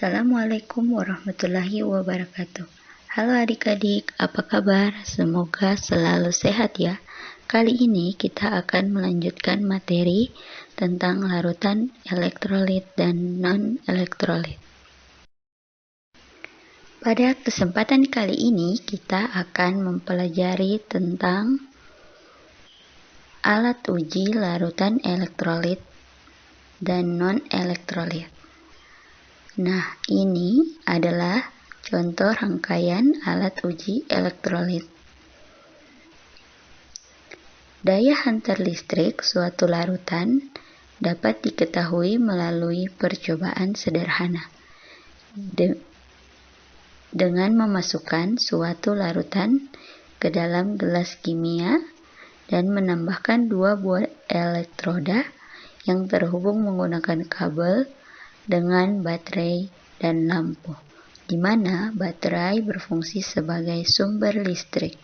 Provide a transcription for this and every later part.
Assalamualaikum warahmatullahi wabarakatuh. Halo adik-adik, apa kabar? Semoga selalu sehat ya. Kali ini kita akan melanjutkan materi tentang larutan elektrolit dan non-elektrolit. Pada kesempatan kali ini kita akan mempelajari tentang alat uji larutan elektrolit dan non-elektrolit. Nah, ini adalah contoh rangkaian alat uji elektrolit. Daya hantar listrik suatu larutan dapat diketahui melalui percobaan sederhana. Dengan memasukkan suatu larutan ke dalam gelas kimia dan menambahkan 2 buah elektroda yang terhubung menggunakan kabel dengan baterai dan lampu, di mana baterai berfungsi sebagai sumber listrik.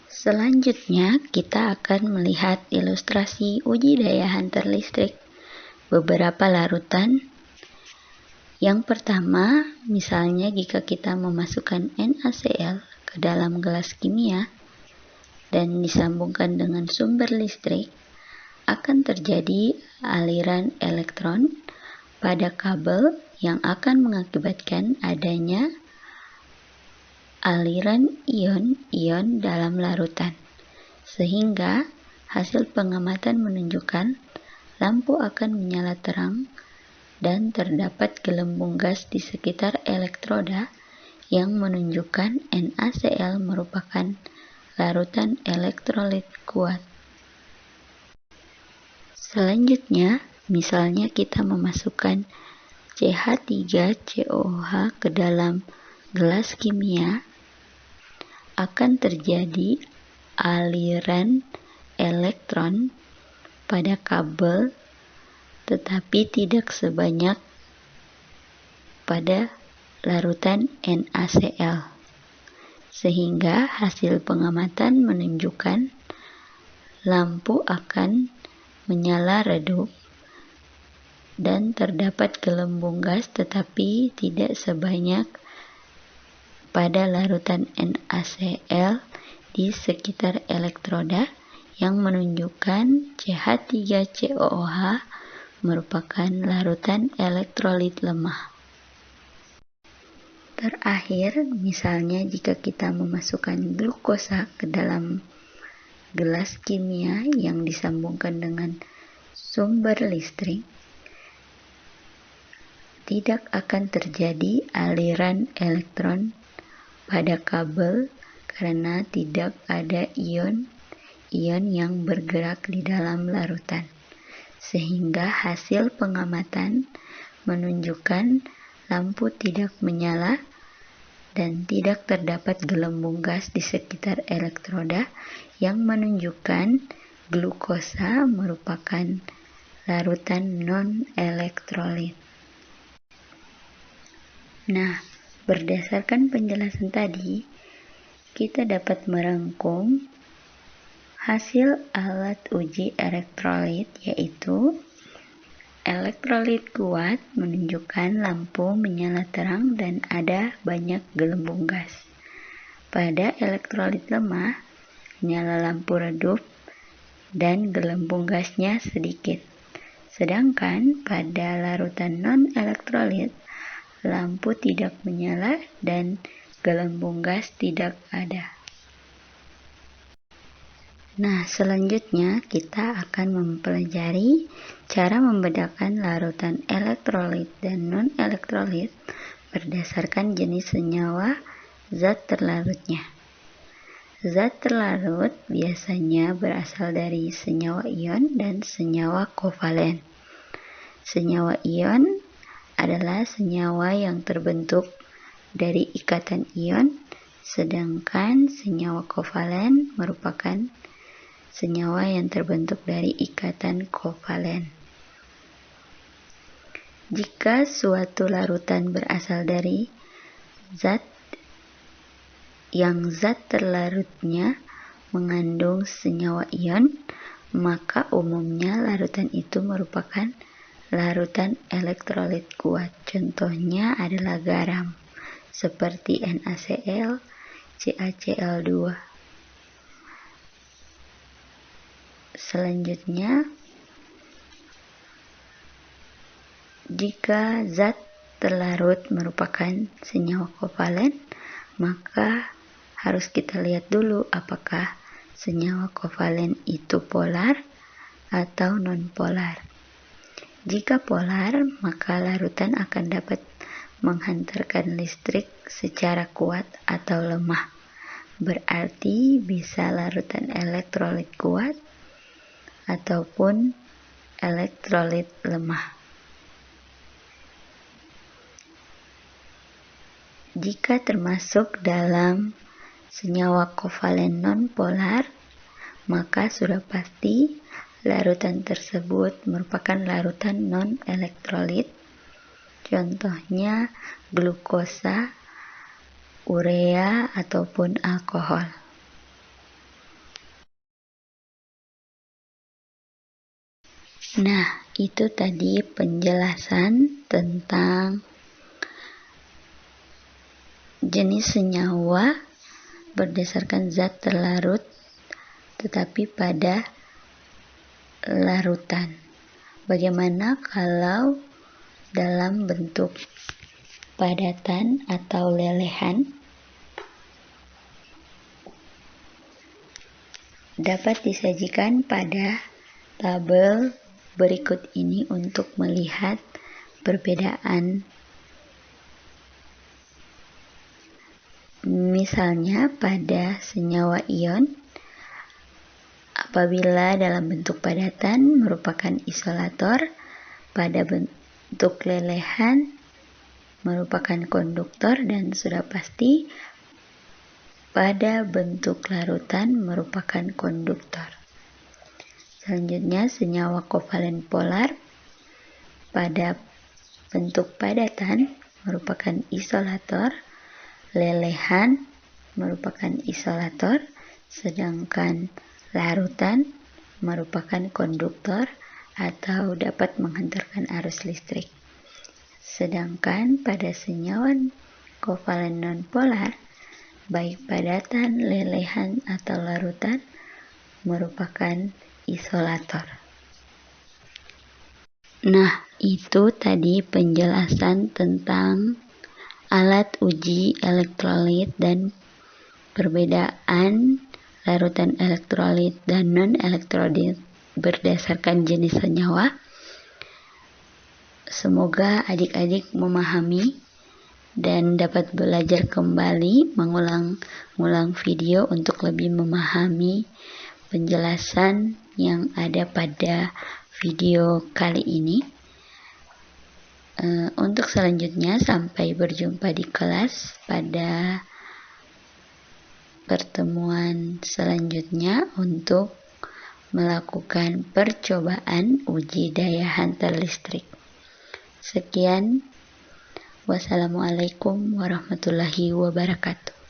Selanjutnya, kita akan melihat ilustrasi uji daya hantar listrik beberapa larutan. Yang pertama, misalnya jika kita memasukkan NaCl ke dalam gelas kimia dan disambungkan dengan sumber listrik, akan terjadi aliran elektron pada kabel yang akan mengakibatkan adanya aliran ion-ion dalam larutan, sehingga hasil pengamatan menunjukkan lampu akan menyala terang dan terdapat gelembung gas di sekitar elektroda yang menunjukkan NaCl merupakan larutan elektrolit kuat. Selanjutnya, misalnya kita memasukkan CH3COOH ke dalam gelas kimia, akan terjadi aliran elektron pada kabel, tetapi tidak sebanyak pada larutan NaCl, sehingga hasil pengamatan menunjukkan lampu akan menyala redup dan terdapat gelembung gas tetapi tidak sebanyak pada larutan NaCl di sekitar elektroda yang menunjukkan CH3COOH merupakan larutan elektrolit lemah. Terakhir, misalnya jika kita memasukkan glukosa ke dalam gelas kimia yang disambungkan dengan sumber listrik, tidak akan terjadi aliran elektron pada kabel karena tidak ada ion-ion yang bergerak di dalam larutan, sehingga hasil pengamatan menunjukkan lampu tidak menyala dan tidak terdapat gelembung gas di sekitar elektroda yang menunjukkan glukosa merupakan larutan non-elektrolit. Nah, berdasarkan penjelasan tadi, kita dapat merangkum hasil alat uji elektrolit, yaitu elektrolit kuat menunjukkan lampu menyala terang dan ada banyak gelembung gas. Pada elektrolit lemah, nyala lampu redup dan gelembung gasnya sedikit. Sedangkan pada larutan non-elektrolit, lampu tidak menyala dan gelembung gas tidak ada. Nah, selanjutnya kita akan mempelajari cara membedakan larutan elektrolit dan non-elektrolit berdasarkan jenis senyawa zat terlarutnya. Zat terlarut biasanya berasal dari senyawa ion dan senyawa kovalen. Senyawa ion adalah senyawa yang terbentuk dari ikatan ion, sedangkan senyawa kovalen merupakan senyawa yang terbentuk dari ikatan kovalen. Jika suatu larutan berasal dari zat terlarutnya mengandung senyawa ion, maka umumnya larutan itu merupakan larutan elektrolit kuat. Contohnya adalah garam, seperti NaCl, CaCl2. Selanjutnya, jika zat terlarut merupakan senyawa kovalen, maka harus kita lihat dulu apakah senyawa kovalen itu polar atau non-polar. Jika polar, maka larutan akan dapat menghantarkan listrik secara kuat atau lemah. Berarti bisa larutan elektrolit kuat ataupun elektrolit lemah. Jika termasuk dalam senyawa kovalen non-polar, maka sudah pasti larutan tersebut merupakan larutan non-elektrolit. Contohnya glukosa, urea, ataupun alkohol. Nah, itu tadi penjelasan tentang jenis senyawa berdasarkan zat terlarut tetapi pada larutan. Bagaimana kalau dalam bentuk padatan atau lelehan? Dapat disajikan pada tabel berikut ini untuk melihat perbedaan. Misalnya pada senyawa ion, apabila dalam bentuk padatan merupakan isolator, pada bentuk lelehan merupakan konduktor, dan sudah pasti pada bentuk larutan merupakan konduktor. Selanjutnya, senyawa kovalen polar pada bentuk padatan merupakan isolator, lelehan merupakan isolator, sedangkan larutan merupakan konduktor atau dapat menghantarkan arus listrik. Sedangkan pada senyawa kovalen non-polar, baik padatan, lelehan, atau larutan merupakan isolator. Nah, itu tadi penjelasan tentang alat uji elektrolit dan perbedaan larutan elektrolit dan non-elektrolit berdasarkan jenis senyawa. Semoga adik-adik memahami dan dapat belajar kembali, mengulang video untuk lebih memahami penjelasan yang ada pada video kali ini. Untuk selanjutnya, sampai berjumpa di kelas pada pertemuan selanjutnya untuk melakukan percobaan uji daya hantar listrik. Sekian, wassalamualaikum warahmatullahi wabarakatuh.